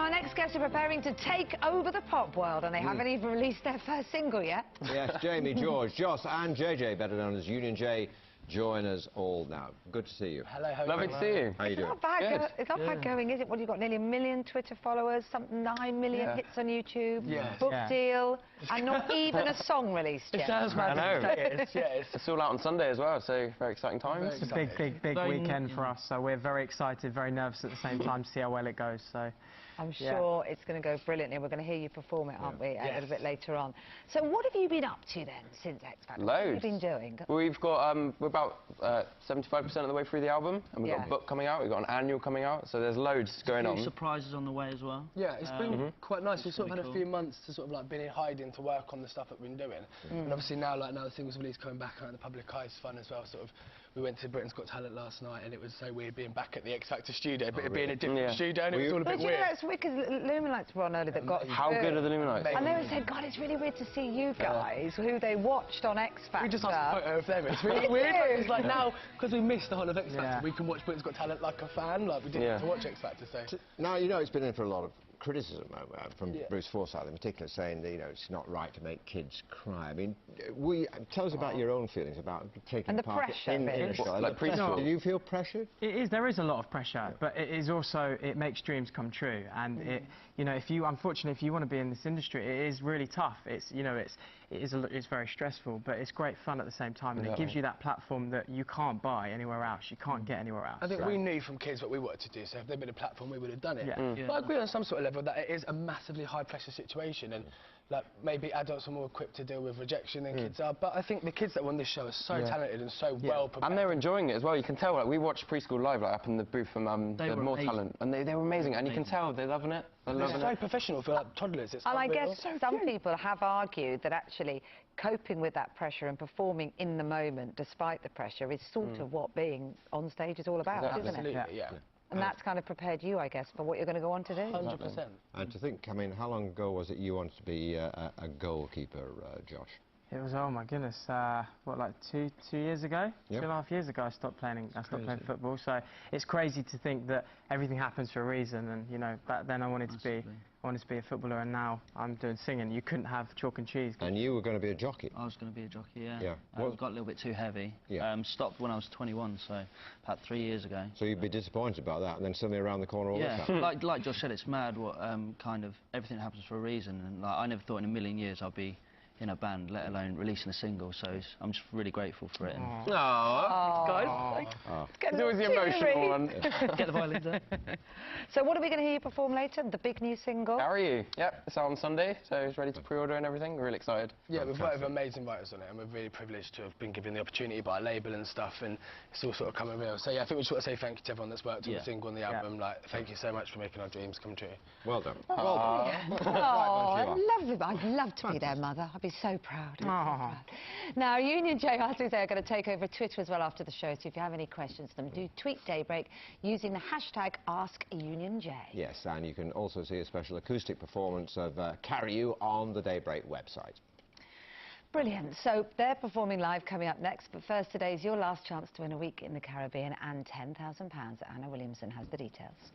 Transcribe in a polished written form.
Now, our next guests are preparing to take over the pop world, and they haven't even released their first single yet. Yes, Jamie, George, Joss and JJ, better known as Union J, join us all now. Good to see you. Hello, Lovely to see you. How you doing? It's not bad going, is it? What, you've got nearly 1 million Twitter followers, something 9 million hits on YouTube, book deal, and not even a song released yet. It sounds mad. I know. It's all out on Sunday as well, so very exciting times. It's a big weekend for us, so we're very excited, very nervous at the same time to see how well it goes. So I'm sure it's going to go brilliantly. We're going to hear you perform it, aren't we, a little bit later on. So what have you been up to then since X Factor? Loads. What have you been doing? We've got, we're about 75% of the way through the album, and we've got a book coming out, we've got an annual coming out, so there's loads going on. Surprises on the way as well. Yeah, it's been quite nice. We've sort of had a few months to sort of like been in hiding to work on the stuff that we've been doing. And obviously now the singles release coming back out in the public eye is fun as well. Sort of, we went to Britain's Got Talent last night and it was so weird being back at the X Factor studio, but it being a different studio and it was all a bit weird. It's weird because Luminlights were on earlier that got... How good are the Luminlights? And they were saying, God, it's really weird to see you guys, who they watched on X Factor. We just asked a photo of them. It's really weird. It's like now, because we missed the whole of X Factor, we can watch Britain's Got Talent like a fan, like we didn't have to watch X Factor, so... Now, you know, it's been in for a lot of criticism from Bruce Forsyth in particular, saying that, you know, it's not right to make kids cry. I mean, tell us about your own feelings about taking part in the show. Like preschool. Do you feel pressured? There is a lot of pressure, but it is also, it makes dreams come true. And it, you know, unfortunately, if you want to be in this industry, it is really tough. It's, you know, it's very stressful, but it's great fun at the same time, and it gives you that platform that you can't buy anywhere else. You can't get anywhere else. I think we knew from kids what we wanted to do, so if there'd been a platform, we would have done it. But I agree on some sort of level that it is a massively high-pressure situation, and like maybe adults are more equipped to deal with rejection than kids are. But I think the kids that won this show are so talented and so well prepared. And they're enjoying it as well. You can tell. Like, we watched Preschool Live, like up in the booth from More Talent, and they were amazing. And you can tell they're loving it. It's so professional for like toddlers. It's and I guess some people have argued that actually coping with that pressure and performing in the moment despite the pressure is sort of what being on stage is all about, isn't it? Absolutely, yeah. And that's kind of prepared you, I guess, for what you're going to go on to do. 100%. And to think, I mean, how long ago was it you wanted to be a goalkeeper, Josh? It was, oh my goodness, what, like two years ago? 2.5 years ago I stopped playing football, so it's crazy to think that everything happens for a reason, and you know, back then I wanted to be a footballer, and now I'm doing singing. You couldn't have chalk and cheese. And you were going to be a jockey? I was going to be a jockey, yeah. Well, got a little bit too heavy. Stopped when I was 21, so about 3 years ago. So you'd be disappointed about that, and then suddenly around the corner all this time? like Josh said, it's mad what kind of everything happens for a reason, and like I never thought in a million years I'd be in a band, let alone releasing a single, so I'm just really grateful for it. Guys, it's always the emotional one. Get the violins out. So what are we going to hear you perform later? The big new single? Carry You. Yep, it's out on Sunday, so it's ready to pre-order and everything. We're really excited. Yeah, we've worked with amazing writers on it, and we're really privileged to have been given the opportunity by a label and stuff, and it's all sort of coming real. So yeah, I think we just want to say thank you to everyone that's worked on the single and the album. Like, thank you so much for making our dreams come true. Well done. Oh, I'd love to be their mother. I'd be so proud. So proud. Now, Union J, as we say, are going to take over Twitter as well after the show, so if you have any questions for them, do tweet Daybreak using the hashtag AskUnionJ. Yes, and you can also see a special acoustic performance of Carry You on the Daybreak website. Brilliant. So they're performing live coming up next, but first, today's your last chance to win a week in the Caribbean and £10,000. Anna Williamson has the details.